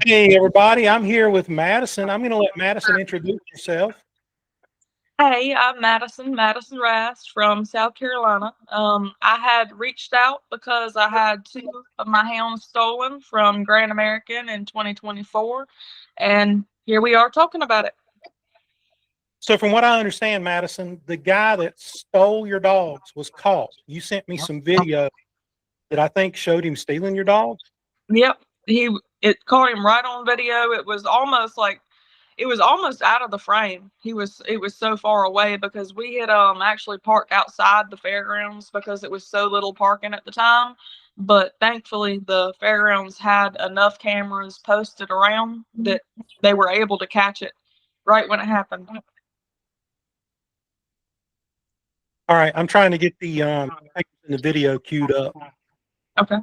Hey, everybody. I'm here with Madison. I'm going to let Madison introduce herself. Hey, I'm Madison Rast from South Carolina. I had reached out because I had two of my hounds stolen from Grand American in 2024, and here we are talking about it. So, from what I understand, Madison, the guy that stole your dogs was caught. You sent me some video that I think showed him stealing your dogs. Yep, it caught him right on video. It was almost out of the frame. It was so far away because we had actually parked outside the fairgrounds because it was so little parking at the time. But thankfully the fairgrounds had enough cameras posted around that they were able to catch it right when it happened. All right, I'm trying to get the video queued up. Okay.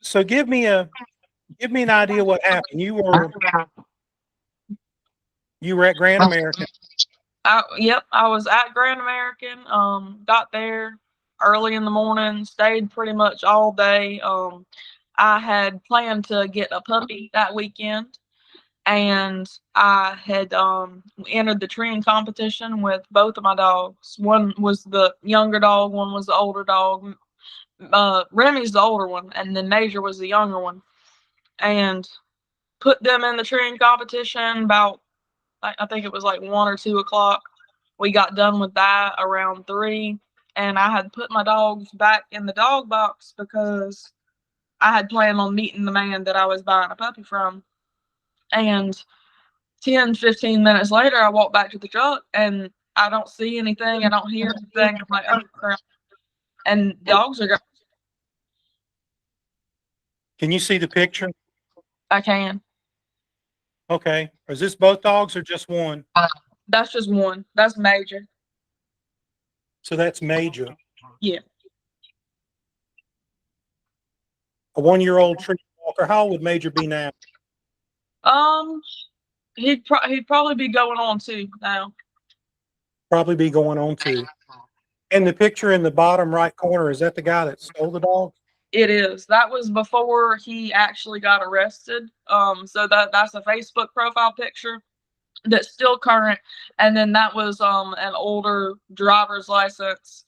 So give me an idea what happened. You were at Grand American. Yep, I was at Grand American. Got there early in the morning, stayed pretty much all day. I had planned to get a puppy that weekend, and I had entered the treeing competition with both of my dogs. One was the younger dog, one was the older dog. Remy's the older one, and then Major was the younger one. And put them in the treeing competition about, I think it was like 1 or 2 o'clock. We got done with that around 3, and I had put my dogs back in the dog box because I had planned on meeting the man that I was buying a puppy from. And 10, 15 minutes later, I walk back to the truck and I don't see anything. I don't hear anything. I'm like, oh crap. And dogs are gone. Can you see the picture? I can. Okay. Is this both dogs or just one? That's just one. That's Major. So that's Major. Yeah. A 1-year-old tree walker. How old would Major be now? Um, he'd probably be going on 2 now. Probably be going on 2. And the picture in the bottom right corner, is that the guy that stole the dog? It is. That was before he actually got arrested. So that's a Facebook profile picture that's still current, and then that was an older driver's license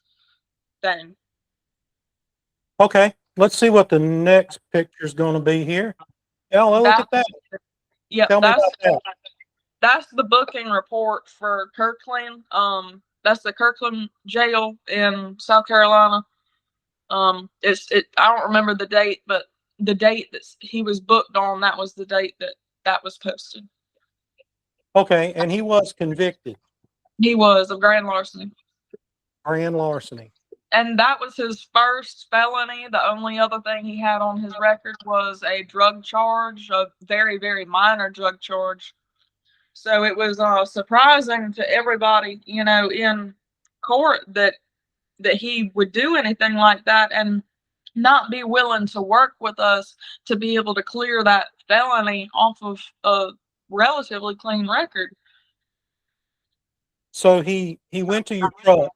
thing. Okay, let's see what the next picture is going to be here. Oh, look at that. Yep, Tell me about that. That's the booking report for Kirkland. That's the Kirkland jail in South Carolina. I don't remember the date, but the date that he was booked on, that was the date that was posted. Okay, and he was convicted. He was of grand larceny. Grand larceny. And that was his first felony. The only other thing he had on his record was a drug charge, a very, very minor drug charge. So it was surprising to everybody, in court that he would do anything like that and not be willing to work with us to be able to clear that felony off of a relatively clean record. So he went to your truck.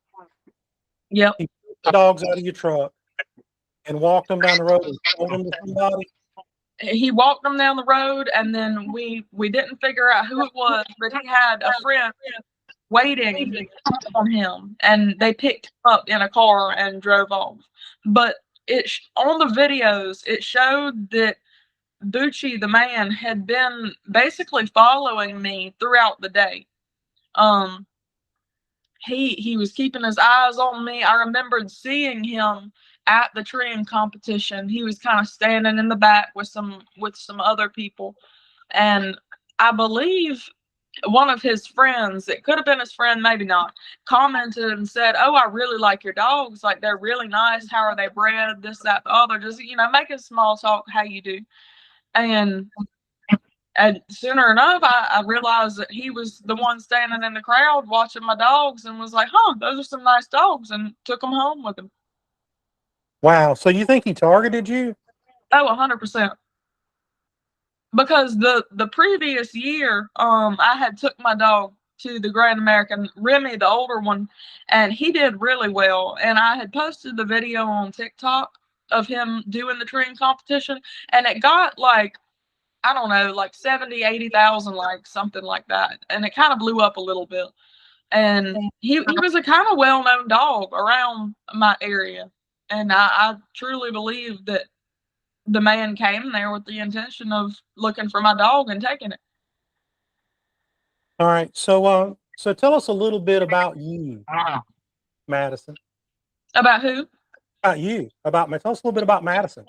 Yep. He took the dogs out of your truck and walked them down the road and sold them to somebody. He walked them down the road, and then we didn't figure out who it was, but he had a friend waiting on him, and they picked him up in a car and drove off. But on the videos, it showed that Bucci, the man, had been basically following me throughout the day. He was keeping his eyes on me. I remembered seeing him at the treeing competition. He was kind of standing in the back with some other people, and I believe one of his friends, it could have been his friend, maybe not, commented and said, "Oh, I really like your dogs. Like, they're really nice. How are they bred? This, that, the other." Just, making small talk, how you do. And sooner enough, I realized that he was the one standing in the crowd watching my dogs and was like, "Huh, those are some nice dogs," and took them home with him. Wow. So you think he targeted you? Oh, 100%. Because the previous year, I had took my dog to the Grand American, Remy, the older one, and he did really well. And I had posted the video on TikTok of him doing the treeing competition, and it got like I don't know, like 70, 80,000 likes, something like that. And it kind of blew up a little bit. And he was a kind of well-known dog around my area. And I truly believe that the man came there with the intention of looking for my dog and taking it. All right. So tell us a little bit about you, Madison. About who? About you. Tell us a little bit about Madison.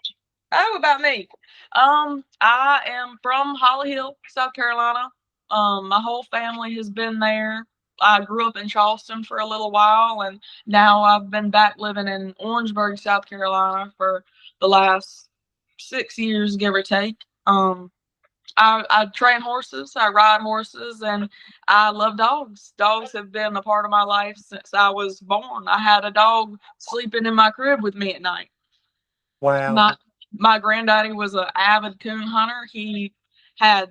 Oh, about me. I am from Holly Hill, South Carolina. My whole family has been there. I grew up in Charleston for a little while, and now I've been back living in Orangeburg, South Carolina for the last 6 years, give or take. I train horses, I ride horses, and I love dogs. Dogs have been a part of my life since I was born. I had a dog sleeping in my crib with me at night. Wow. My granddaddy was an avid coon hunter. He had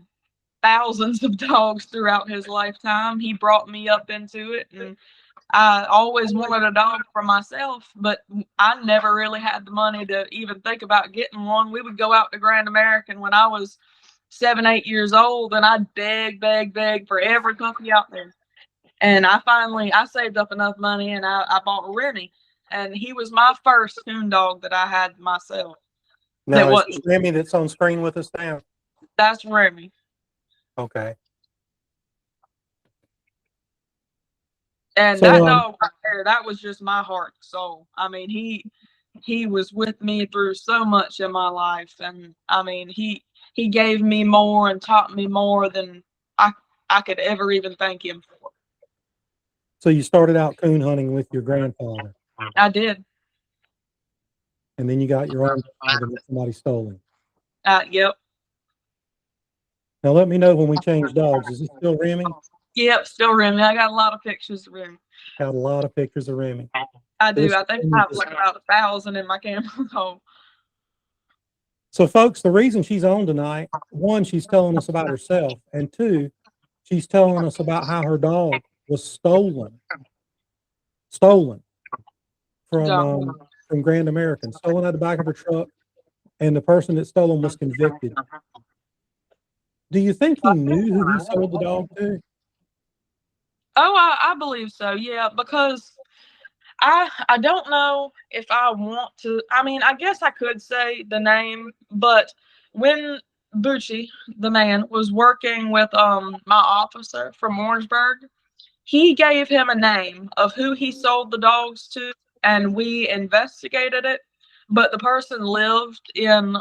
thousands of dogs throughout his lifetime. He brought me up into it, and I always wanted a dog for myself, but I never really had the money to even think about getting one. We would go out to Grand American when I was 7, 8 years old, and I'd beg for every puppy out there. And I saved up enough money, and I bought Remmy, and he was my first coon dog that I had myself. Now, is it Remmy that's on screen with us now? That's Remmy. Okay. And that dog right there, that was just my heart and soul. I mean, he was with me through so much in my life, and I mean, he gave me more and taught me more than I could ever even thank him for. So you started out coon hunting with your grandfather. I did. And then you got your own dog and somebody stole him. Yep. Now let me know when we change dogs. Is it still Remmy? Yep, still Remmy. I got a lot of pictures of Remmy. Got a lot of pictures of Remmy. I do. I think I have like about 1,000 in my camera home. So folks, the reason she's on tonight, one, she's telling us about herself, and two, she's telling us about how her dog was stolen from Grand American, stolen out the back of her truck, and the person that stole him was convicted. Do you think he knew who he sold the dog to? Oh, I believe so. Yeah, because I don't know if I want to. I mean, I guess I could say the name, but when Bucci, the man, was working with my officer from Orangeburg, he gave him a name of who he sold the dogs to, and we investigated it. But the person lived in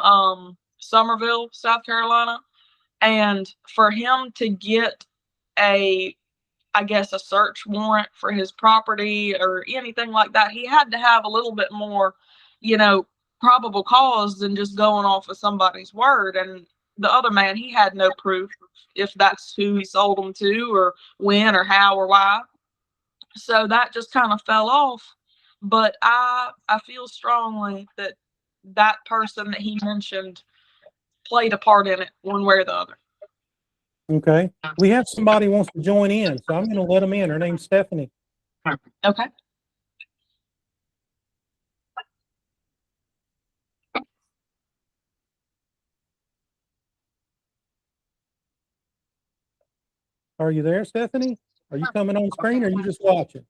Summerville, South Carolina, and for him to get I guess a search warrant for his property or anything like that, he had to have a little bit more, probable cause than just going off of somebody's word. And the other man, he had no proof if that's who he sold them to or when or how or why. So that just kind of fell off. But I feel strongly that that person that he mentioned played a part in it one way or the other. Okay. We have somebody who wants to join in, so I'm going to let them in. Her name's Stephanie. Okay. Are you there, Stephanie? Are you coming on screen or are you just watching?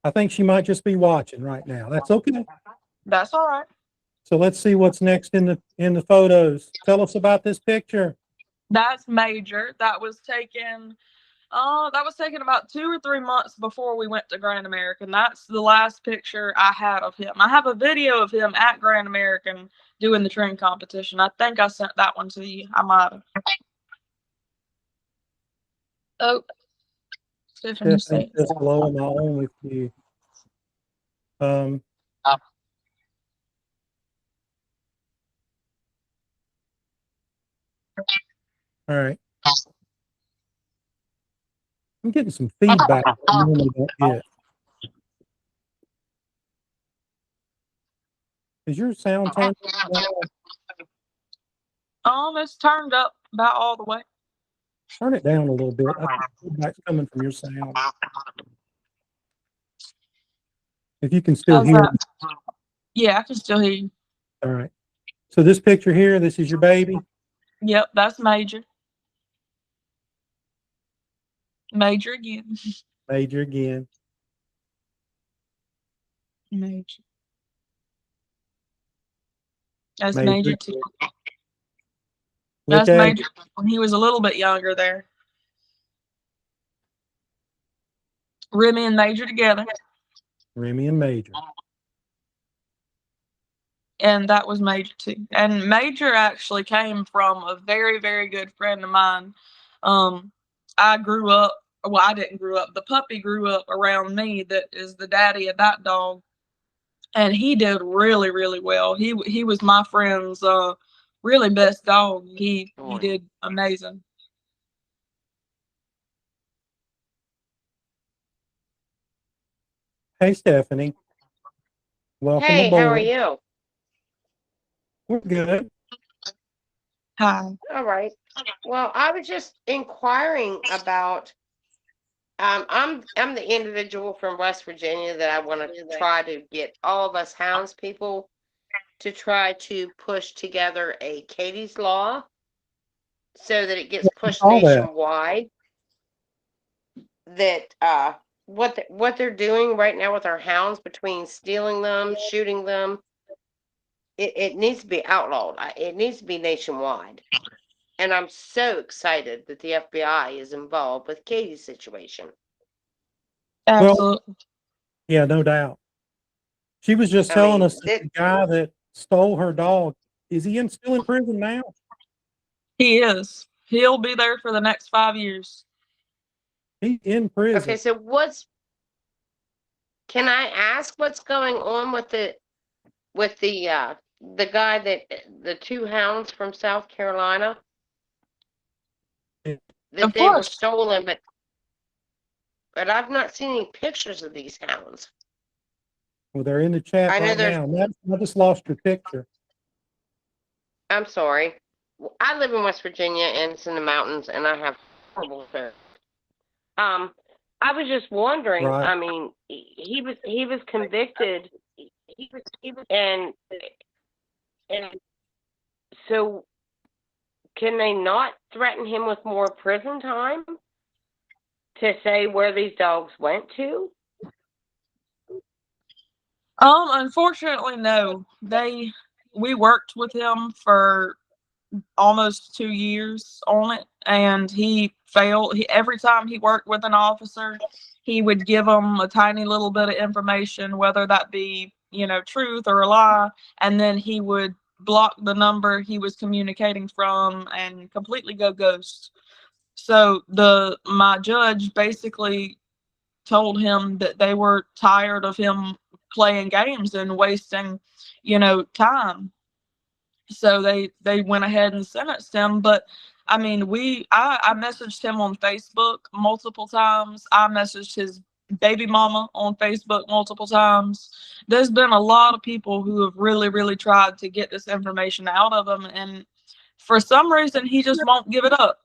I think she might just be watching right now. That's okay. That's all right. So let's see what's next in the photos. Tell us about this picture. That's Major. That was taken about 2 or 3 months before we went to Grand American. That's the last picture I had of him. I have a video of him at Grand American doing the training competition. I think I sent that one to you. I might have. Oh, Stephanie's just blowing my own with you. All right. I'm getting some feedback I normally don't get. Is your sound turned on? It's turned up about all the way. Turn it down a little bit. I think feedback's coming from your sound. If you can still hear me. Yeah, I can still hear you. All right. So this picture here, this is your baby? Yep, that's Major. Major again. Major again. Major. That's Major. Major too. Look That's at Major when he was a little bit younger there. Remmy and Major together. Remmy and Major. And that was Major too. And Major actually came from a very, very good friend of mine. I grew up, well, I didn't grow up. The puppy grew up around me that is the daddy of that dog. And he did really, really well. He was my friend's really best dog. He did amazing. Hey, Stephanie. Welcome Hey, how are aboard. you? We're good. Hi. All right. Well, I was just inquiring about I'm the individual from West Virginia that I want to try to get all of us hounds people to try to push together a Katie's Law so that it gets pushed All that. nationwide. That what they're doing right now with our hounds, between stealing them, shooting them, it needs to be outlawed. It needs to be nationwide. And I'm so excited that the FBI is involved with Katie's situation. Absolutely. Well, yeah, no doubt. She was just telling us that the guy that stole her dog, is he still in prison now? He is. He'll be there for the next 5 years. He's in prison. Okay, so can I ask what's going on with the guy that the two hounds from South Carolina that they were stolen, but I've not seen any pictures of these hounds. Well, they're in the chat right now. I just lost your picture. I'm sorry. I live in West Virginia, and it's in the mountains, and I have horrible hair. I was just wondering. Right. I mean, he was convicted, and so can they not threaten him with more prison time to say where these dogs went to? Unfortunately, no. We worked with him for almost 2 years on it, and he failed. Every time he worked with an officer, he would give them a tiny little bit of information, whether that be, truth or a lie, and then he would block the number he was communicating from and completely go ghost. So my judge basically told him that they were tired of him playing games and wasting, time. So they went ahead and sentenced him. But I mean, I messaged him on Facebook multiple times. I messaged his baby mama on Facebook multiple times. There's been a lot of people who have really, really tried to get this information out of him, and for some reason he just won't give it up.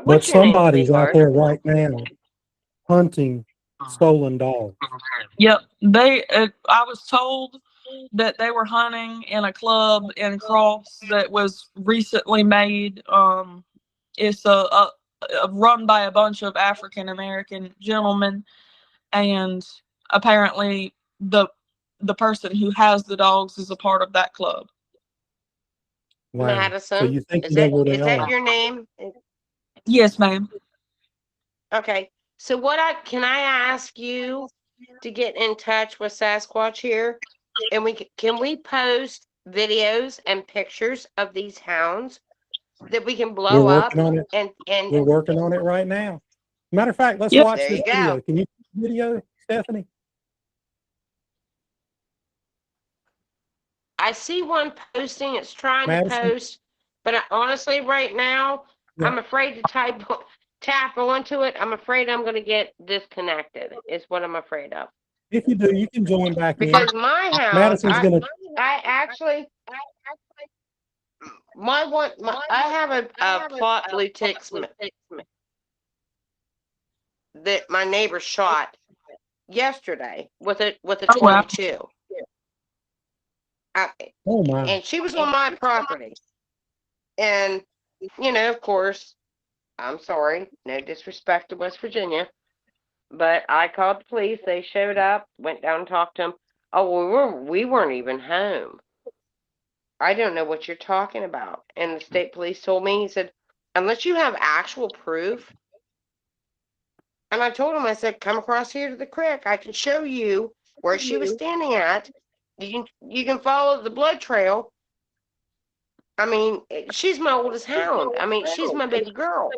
But somebody's out there right now hunting stolen dogs. Yep. I was told that they were hunting in a club in Cross that was recently made. It's a run by a bunch of African American gentlemen, and apparently the person who has the dogs is a part of that club. Wow. Madison, so you think is that your name? Yes, ma'am. Okay. So can I ask you to get in touch with Sasquatch here, and can we post videos and pictures of these hounds that we can blow up? On it. And we're working on it right now. Matter of fact, let's watch this video. Can you video, Stephanie? I see one posting. It's trying to post, but honestly, right now, I'm afraid to tap onto it. I'm afraid I'm going to get disconnected. Is what I'm afraid of. If you do, you can join back because in. My house, Madison's gonna. I have a plot blue ticks that my neighbor shot yesterday with a 22. Oh my. And she was on my property. And, you know, of course, I'm sorry, no disrespect to West Virginia, but I called the police. They showed up, went down and talked to them. Oh, well, we weren't even home. I don't know what you're talking about. And the state police told me, he said, unless you have actual proof. And I told him, I said, come across here to the creek. I can show you where she was standing at. You can follow the blood trail. I mean, she's my oldest hound. I mean, she's my baby girl.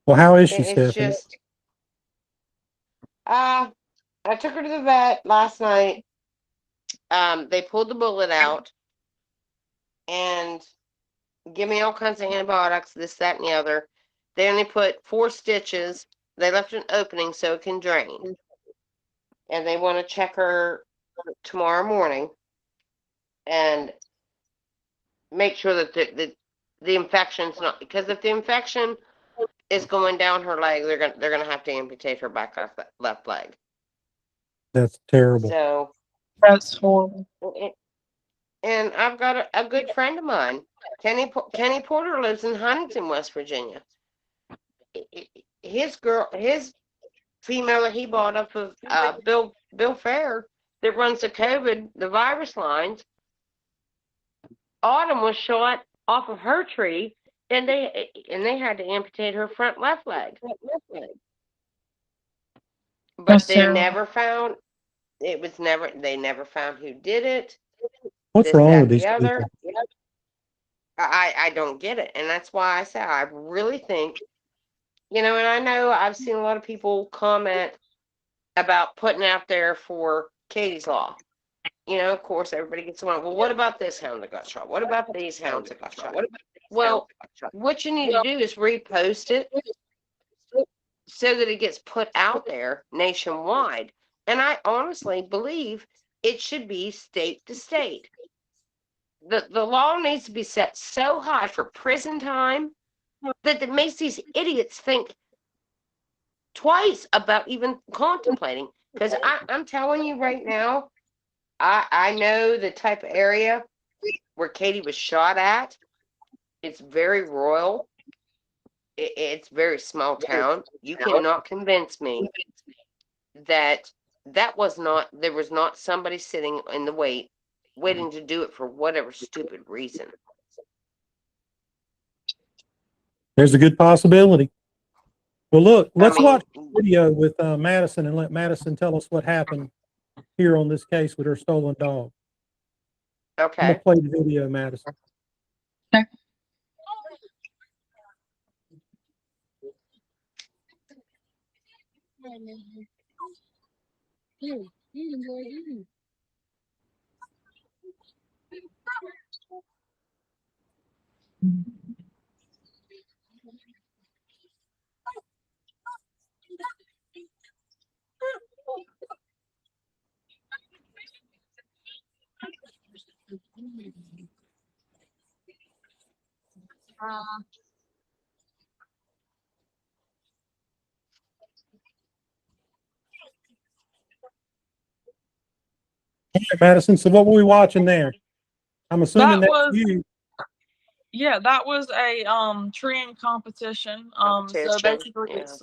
Well, how is she, It's Stephanie? just, I took her to the vet last night. They pulled the bullet out and give me all kinds of antibiotics, this, that, and the other. They only put 4 stitches. They left an opening so it can drain. And they want to check her tomorrow morning and make sure that the infection's not, because if the infection is going down her leg, they're gonna have to amputate her back left leg. That's terrible. So That's horrible. and I've got a good friend of mine, Kenny Porter, lives in Huntington, West Virginia. His female that he bought up of Bill Fair that runs the virus lines. Autumn was shot off of her tree, and they had to amputate her front left leg. But That's they terrible. never found. They never found who did it. What's This, wrong that, with these the other. people? I don't get it, and that's why I say I really think, you know, and I know I've seen a lot of people comment about putting out there for Katie's Law. You know, of course, everybody gets one. Well, what about this hound that got shot? What about these hounds that got shot? Well, what you need to do is repost it so that it gets put out there nationwide. And I honestly believe it should be state to state. The law needs to be set so high for prison time that it makes these idiots think twice about even contemplating. Because I'm telling you right now, I know the type of area where Katie was shot at. It's very rural. It's very small town. You cannot convince me that there was not somebody sitting in the waiting to do it for whatever stupid reason. There's a good possibility. Well, look, let's watch the video with Madison and let Madison tell us what happened here on this case with her stolen dog. Okay. I'm going to play the video, Madison. Okay. Okay, Madison, so what were we watching there? I'm assuming that's you. Yeah, that was a treeing competition. So basically it's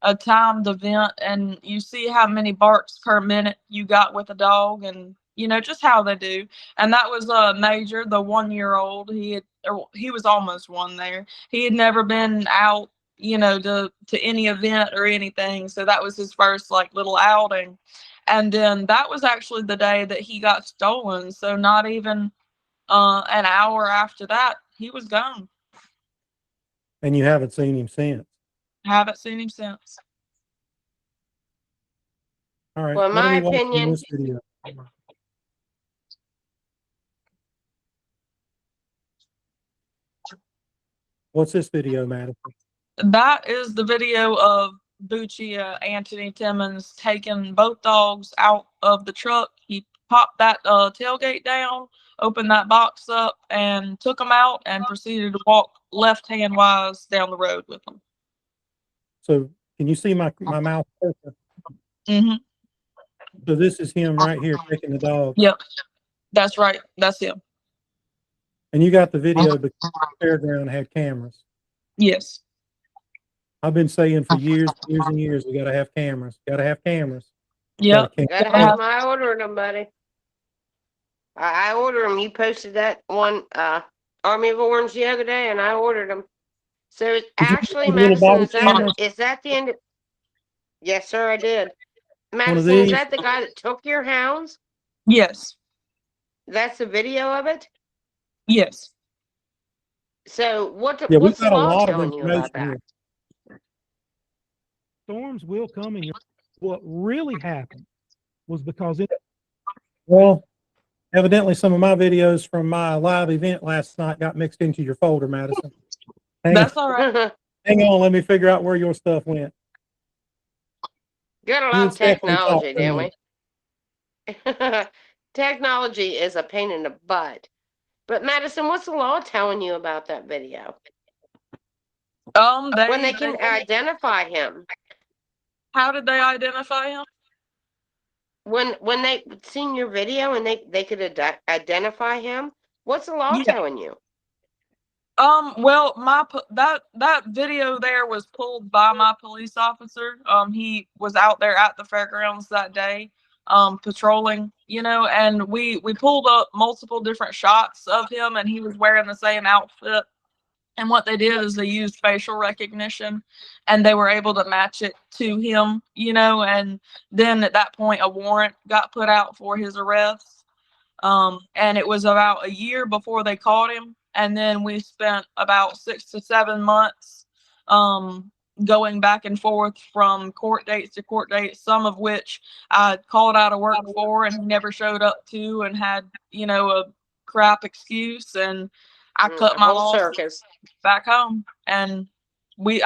a timed event, and you see how many barks per minute you got with a dog, and you know just how they do. And that was Major, the 1-year-old. He was almost 1 there. He had never been out, you know, to any event or anything, so that was his first like little outing. And then that was actually the day that he got stolen. So not even an hour after that, he was gone. And you haven't seen him since? Haven't seen him since. All right. Well, in my opinion, this video. What's this video, Madison? That is the video of Bucci, Anthony Timmons, taking both dogs out of the truck. He popped that tailgate down, opened that box up, and took them out and proceeded to walk left-hand wise down the road with them. So can you see my mouth? Mm-hmm. So this is him right here taking the dog. Yep, that's right. That's him. And you got the video because the fairground had cameras. Yes. I've been saying for years and years, we got to have cameras. Got to have cameras. Yep. Gotta have them. I ordered them, buddy. I ordered them. You posted that one Army of Orange the other day, and I ordered them. So it's actually, Madison, is that the end? Yes, sir, I did. Madison, is that the guy that took your hounds? Yes. That's the video of it? Yes. So what's what's the law telling you about that? Storms will come, and what really happened was because well, evidently some of my videos from my live event last night got mixed into your folder, Madison. That's all right. Hang on, let me figure out where your stuff went. Gotta love technology, don't we? Technology is a pain in the butt. But Madison, what's the law telling you about that video? When they can identify him. How did they identify him? When they seen your video and they could identify him, what's the law telling you? Well, that video there was pulled by my police officer. He was out there at the fairgrounds that day, patrolling, and we pulled up multiple different shots of him, and he was wearing the same outfit. And what they did is they used facial recognition, and they were able to match it to him, and then at that point, a warrant got put out for his arrest. And it was about a year before they caught him. And then we spent about 6 to 7 months going back and forth from court dates to court dates, some of which I called out of work for and he never showed up to and had, a crap excuse. And I cut my losses back home. And we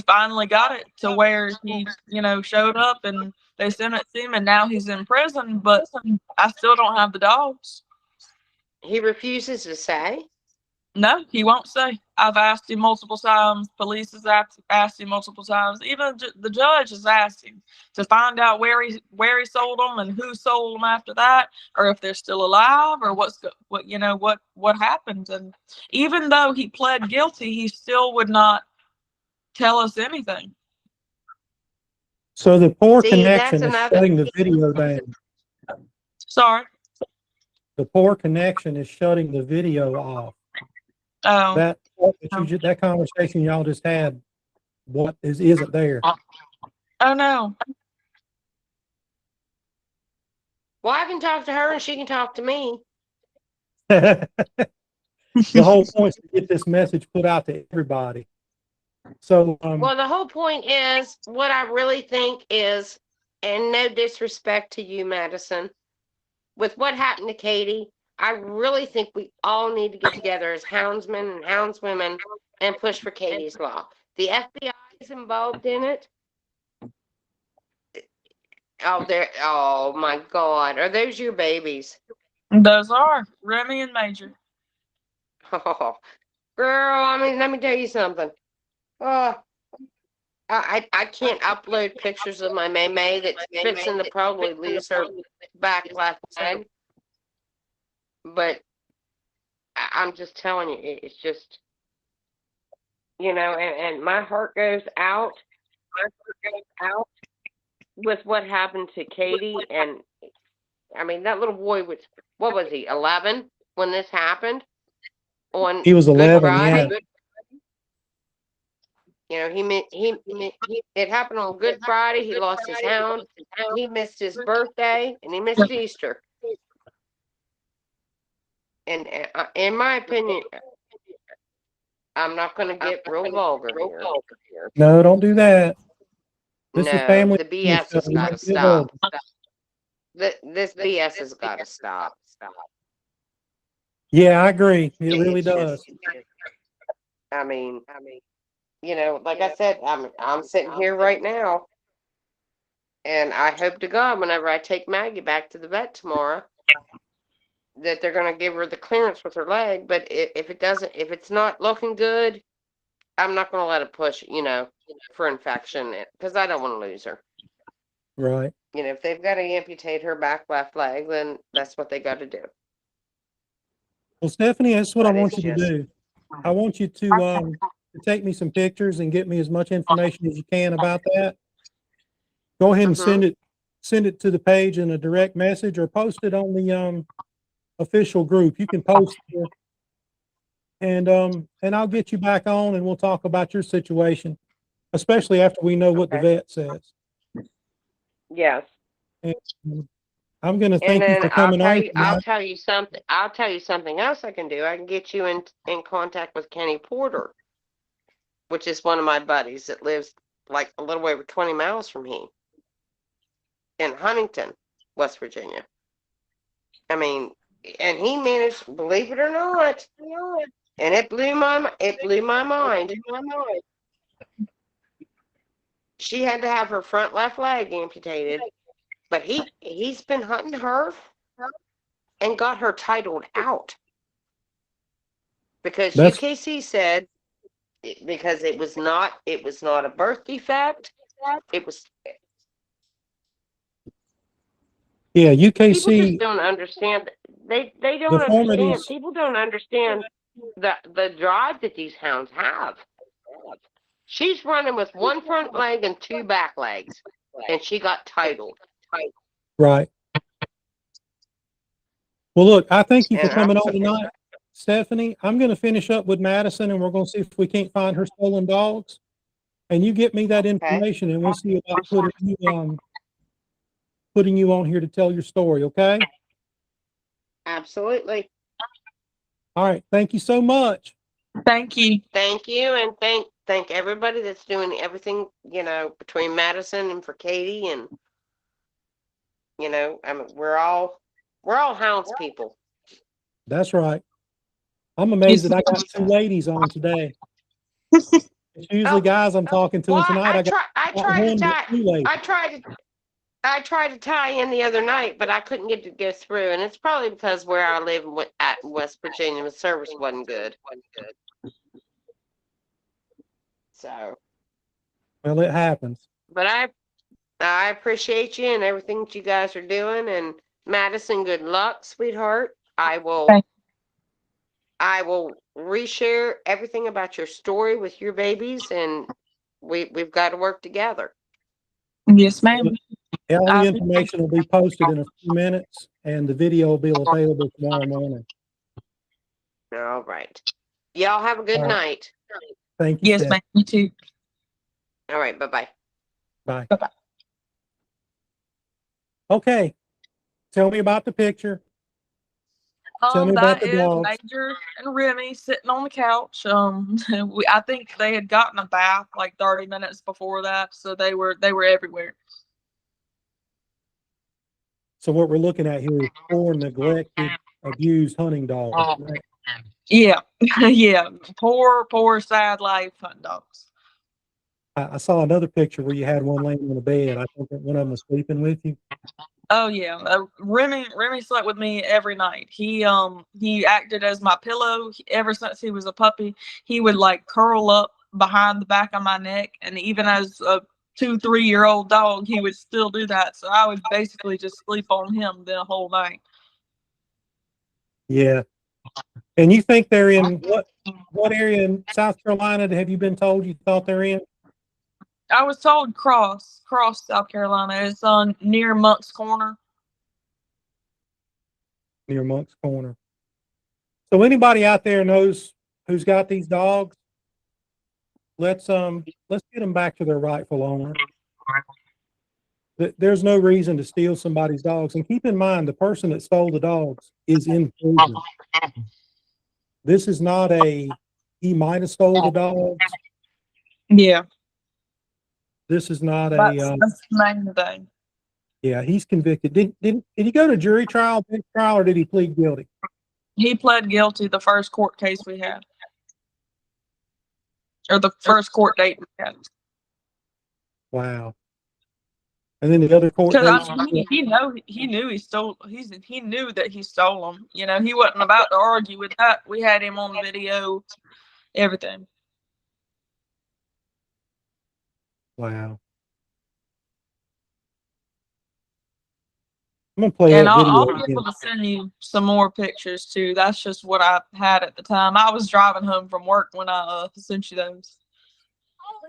finally got it to where he, showed up and they sent it to him, and now he's in prison, but I still don't have the dogs. He refuses to say? No, he won't say. I've asked him multiple times. Police has asked him multiple times. Even the judge has asked him to find out where he sold them and who sold them after that, or if they're still alive, or what happened. And even though he pled guilty, he still would not tell us anything. So the poor connection is shutting the video down. Sorry. The poor connection is shutting the video off. Oh. That conversation y'all just had, what isn't there? Oh no. Well, I can talk to her and she can talk to me. The whole point is to get this message put out to everybody. So, well, the whole point is, what I really think is, and no disrespect to you, Madison, with what happened to Katie, I really think we all need to get together as houndsmen and houndswomen and push for Katie's law. The FBI is involved in it. Oh my God. Are those your babies? Those are Remmy and Major. Oh, girl, let me tell you something. I can't upload pictures of my May that fits in to probably lose her back left leg. But I'm just telling you, it's just, and my heart goes out. With what happened to Katie. And that little boy was, what was he, 11 when this happened? He was 11, yeah. It happened on Good Friday. He lost his hound. He missed his birthday and he missed Easter. And in my opinion, I'm not going to get real vulgar here. No, don't do that. This is family. The BS has got to stop. This BS has got to stop. Yeah, I agree. It really does. Like I said, I'm sitting here right now, and I hope to God whenever I take Maggie back to the vet tomorrow, that they're going to give her the clearance with her leg. But if it's not looking good, I'm not going to let it push, for infection, because I don't want to lose her. Right. You know, if they've got to amputate her back left leg, then that's what they got to do. Well, Stephanie, that's what I But want it's you to just- do. I want you to take me some pictures and get me as much information as you can about that. Go ahead and send it to the page in a direct message or post it on the official group. You can post it, and I'll get you back on and we'll talk about your situation, especially after we know what the vet says. Yes. And I'm going to And thank you then for coming on. I'll tell you something else I can do. I can get you in contact with Kenny Porter, which is one of my buddies that lives like a little over 20 miles from here in Huntington, West Virginia. I mean, and he managed, believe it or not, and it blew my mind. She had to have her front left leg amputated, but he's been hunting her and got her titled out because UKC said because it was not a birth defect. It was. Yeah, UKC. People just don't understand. They don't understand. People don't understand the drive that these hounds have. She's running with one front leg and two back legs, and she got titled. Right. Well, look, I thank you for coming on tonight, Stephanie. I'm going to finish up with Madison, and we're going to see if we can't find her stolen dogs. And you get me that information, and we'll see about putting you on here to tell your story. Okay? Absolutely. All right. Thank you so much. Thank you. Thank you, and thank everybody that's doing everything, you know, between Madison and for Katie, and you know, I mean, we're all hounds people. That's right. I'm amazed that I got two ladies on today. It's usually guys I'm talking to, and tonight I tried to tie in the other night, but I couldn't get to go through, and it's probably because where I live at West Virginia, the service wasn't good. So, well, it happens. but I appreciate you and everything that you guys are doing, and Madison, good luck, sweetheart. I will reshare everything about your story with your babies, and we've got to work together. Yes, ma'am. All the information will be posted in a few minutes, and the video will be available tomorrow morning. All right. Y'all have a good night. Thank you. Yes, ma'am. You too. All right. Bye-bye. Bye. Bye-bye. Okay. Tell me about the picture. Tell me about the dogs. Major and Remy sitting on the couch. I think they had gotten a bath like 30 minutes before that, so they were everywhere. So what we're looking at here is 4 neglected, abused hunting dogs. Right? Yeah, yeah. Poor, sad life hunting dogs. I saw another picture where you had one laying on the bed. I think that one of them was sleeping with you. Oh yeah, Remy slept with me every night. He acted as my pillow ever since he was a puppy. He would like curl up behind the back of my neck, and even as a 2-3-year-old dog, he would still do that. So I would basically just sleep on him the whole night. Yeah. And you think they're in what area in South Carolina have you been told you thought they're in? I was told Cross, South Carolina. It's near Monk's Corner. Near Monk's Corner. So anybody out there knows who's got these dogs? Let's get them back to their rightful owner. There's no reason to steal somebody's dogs. And keep in mind, the person that stole the dogs is in prison. This is not he might have stole the dogs. Yeah. This is not that's the main thing. Yeah, he's convicted. Did he go to jury trial, bench trial, or did he plead guilty? He pled guilty the first court case we had. Or the first court date we had. Wow. And then the other court Because he knew that he stole them. You know, he wasn't about to argue with that. We had him on video, everything. Wow. I'm gonna play And that video I'll be again. able to send you some more pictures too. That's just what I had at the time. I was driving home from work when I sent you those.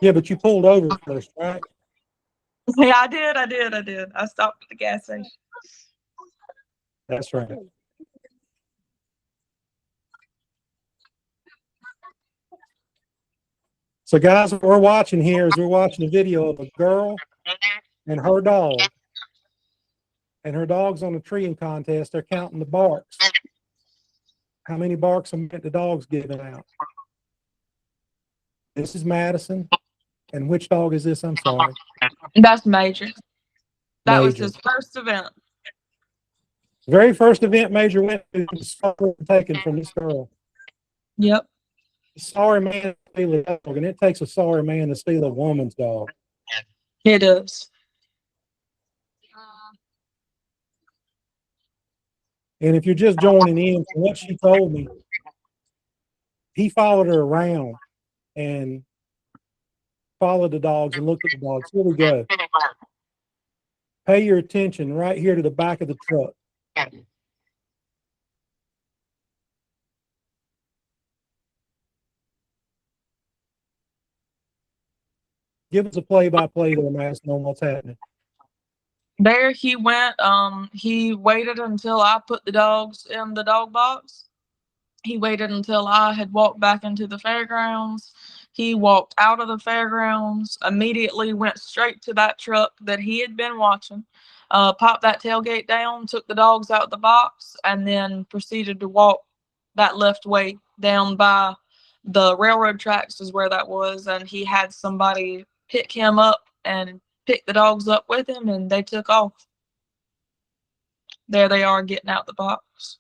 Yeah, but you pulled over first, right? Yeah, I did. I stopped at the gas station. That's right. So guys, what we're watching here is we're watching a video of a girl and her dog. And her dog's on a treeing contest. They're counting the barks. How many barks the dog's giving out? This is Madison. And which dog is this? I'm sorry. That's Major. That was Major. his first event. Very first event Major went to was taken from this girl. Yep. Sorry man steal a dog, and it takes a sorry man to steal a woman's dog. It does. And if you're just joining in, from what she told me, he followed her around and followed the dogs and looked at the dogs. Here we go. Pay your attention right here to the back of the truck. Give us a play-by-play there, Madison, on what's happening. There he went. He waited until I put the dogs in the dog box. He waited until I had walked back into the fairgrounds. He walked out of the fairgrounds, immediately went straight to that truck that he had been watching, popped that tailgate down, took the dogs out of the box, and then proceeded to walk that left way down by the railroad tracks is where that was. And he had somebody pick him up and pick the dogs up with him, and they took off. There they are getting out the box.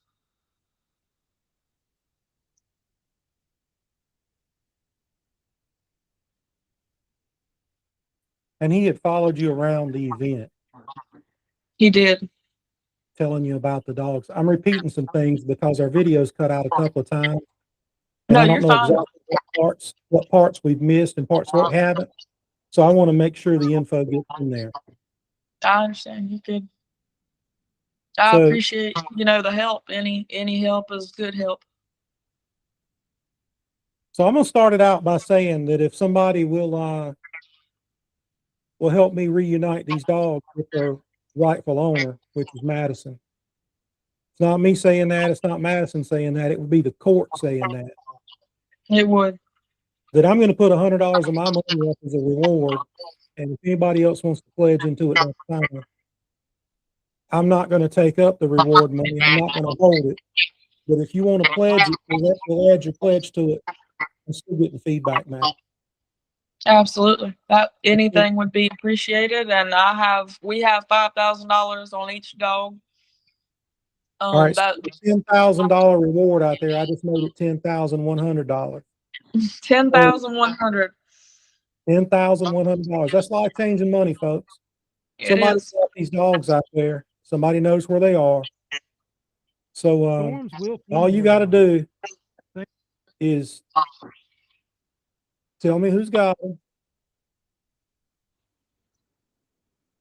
And he had followed you around the event, He did. telling you about the dogs. I'm repeating some things because our videos cut out a couple of times. And No, I don't you're know fine. exactly what parts we've missed and parts we haven't. So I want to make sure the info gets in there. I understand. You could. I So- appreciate, the help. Any help is good help. So I'm going to start it out by saying that if somebody will help me reunite these dogs with their rightful owner, which is Madison. It's not me saying that. It's not Madison saying that. It would be the court saying that. It would. That I'm going to put $100 of my money up as a reward. And if anybody else wants to pledge into it, that's fine. I'm not going to take up the reward money. I'm not going to hold it. But if you want to pledge it, we'll add your pledge to it and still get the feedback, man. Absolutely. That anything would be appreciated. And we have $5,000 on each dog. All right, That so $10,000 reward out there. I just made it $10,100. 10,100. $10,100. That's life changing money, folks. It Somebody is. got these dogs out there. Somebody knows where they are. So Storms will all you got to do is tell me who's got them,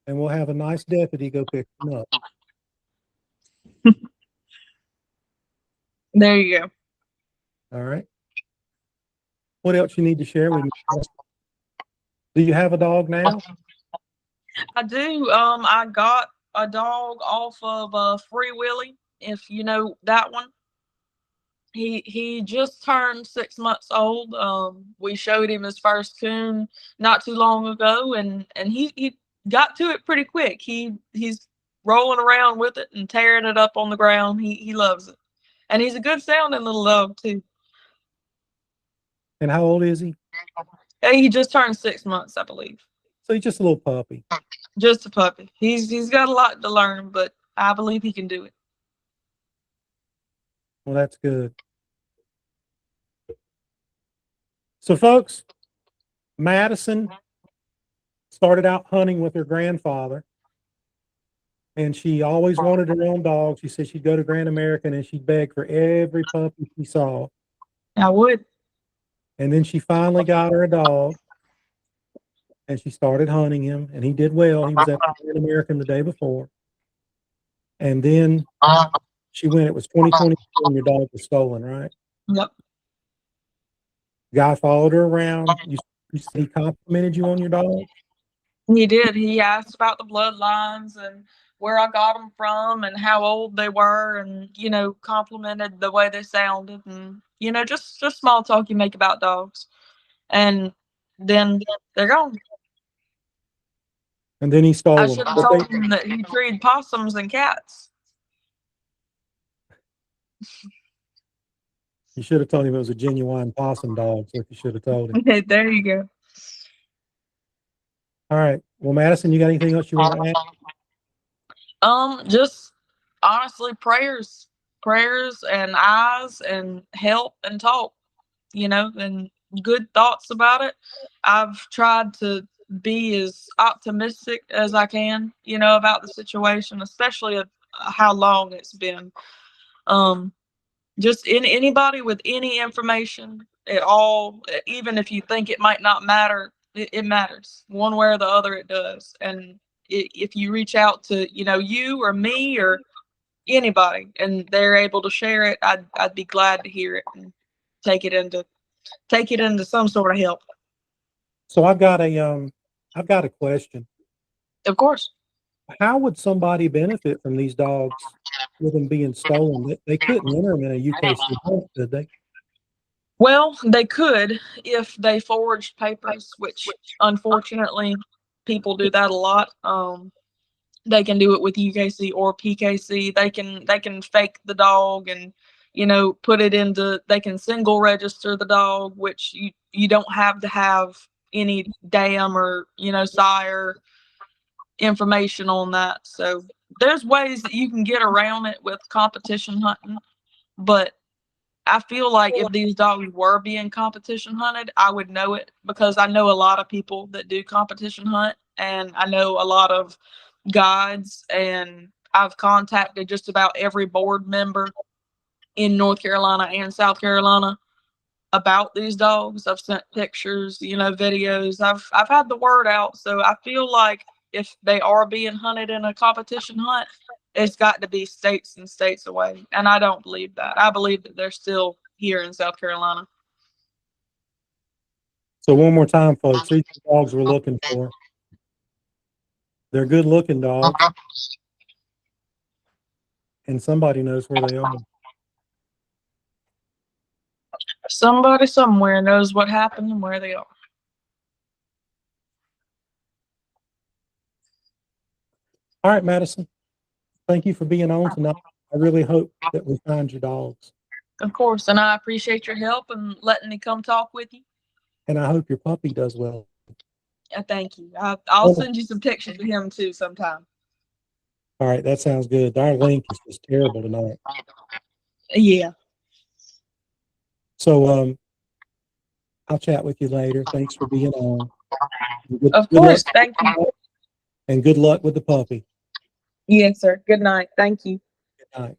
and we'll have a nice deputy go pick them up. There you go. All right. What else you need to share with me? Do you have a dog now? I do. I got a dog off of Free Willy, if you know that one. He just turned 6 months old. We showed him his first coon not too long ago, and he got to it pretty quick. He's rolling around with it and tearing it up on the ground. He loves it, and he's a good sounding little dog too. And how old is he? He just turned 6 months, I believe. So he's just a little puppy. Just a puppy. He's got a lot to learn, but I believe he can do it. Well, that's good. So, folks, Madison started out hunting with her grandfather, and she always wanted her own dog. She said she'd go to Grand American and she'd beg for every puppy she saw. I would. And then she finally got her a dog, and she started hunting him, and he did well. He was at the Grand American the day before. And then she went, it was 2022 and your dog was stolen, right? Yep. Guy followed her around. You said he complimented you on your dog? He did. He asked about the bloodlines and where I got them from and how old they were, and complimented the way they sounded, and just small talk you make about dogs, and then they're gone. And then he stole I them. should have told him that he treated possums and cats. You should have told him it was a genuine possum dog. So you should have told him. Okay, there you go. All right. Well, Madison, you got anything else you want to add? Just honestly, prayers and eyes and help and talk, and good thoughts about it. I've tried to be as optimistic as I can, about the situation, especially of how long it's been. Just anybody with any information at all, even if you think it might not matter, it matters one way or the other. It does. And if you reach out to you or me or anybody and they're able to share it, I'd be glad to hear it and take it into some sort of help. So I've got a question. Of course. How would somebody benefit from these dogs with them being stolen? They couldn't enter them in a UKC hunt, could they? Well, they could if they forged papers, which unfortunately people do that a lot. They can do it with UKC or PKC. They can fake the dog and put it into. They can single register the dog, which you don't have to have any dam or sire information on that. So there's ways that you can get around it with competition hunting, but I feel like if these dogs were being competition hunted, I would know it, because I know a lot of people that do competition hunt, and I know a lot of guides, and I've contacted just about every board member in North Carolina and South Carolina about these dogs. I've sent pictures, videos. I've had the word out, so I feel like if they are being hunted in a competition hunt, it's got to be states and states away. And I don't believe that. I believe that they're still here in South Carolina. So one more time, folks, these dogs we're looking for. They're good looking dogs. And somebody knows where they are. Somebody somewhere knows what happened and where they are. All right, Madison. Thank you for being on tonight. I really hope that we find your dogs. Of course, and I appreciate your help and letting me come talk with you. And I hope your puppy does well. Thank you. I'll send you some pictures of him too sometime. All right, that sounds good. Our link is just terrible tonight. Yeah. So I'll chat with you later. Thanks for being on. Of course. Thank you. And good luck with the puppy. Yes, sir. Good night. Thank you. Good night.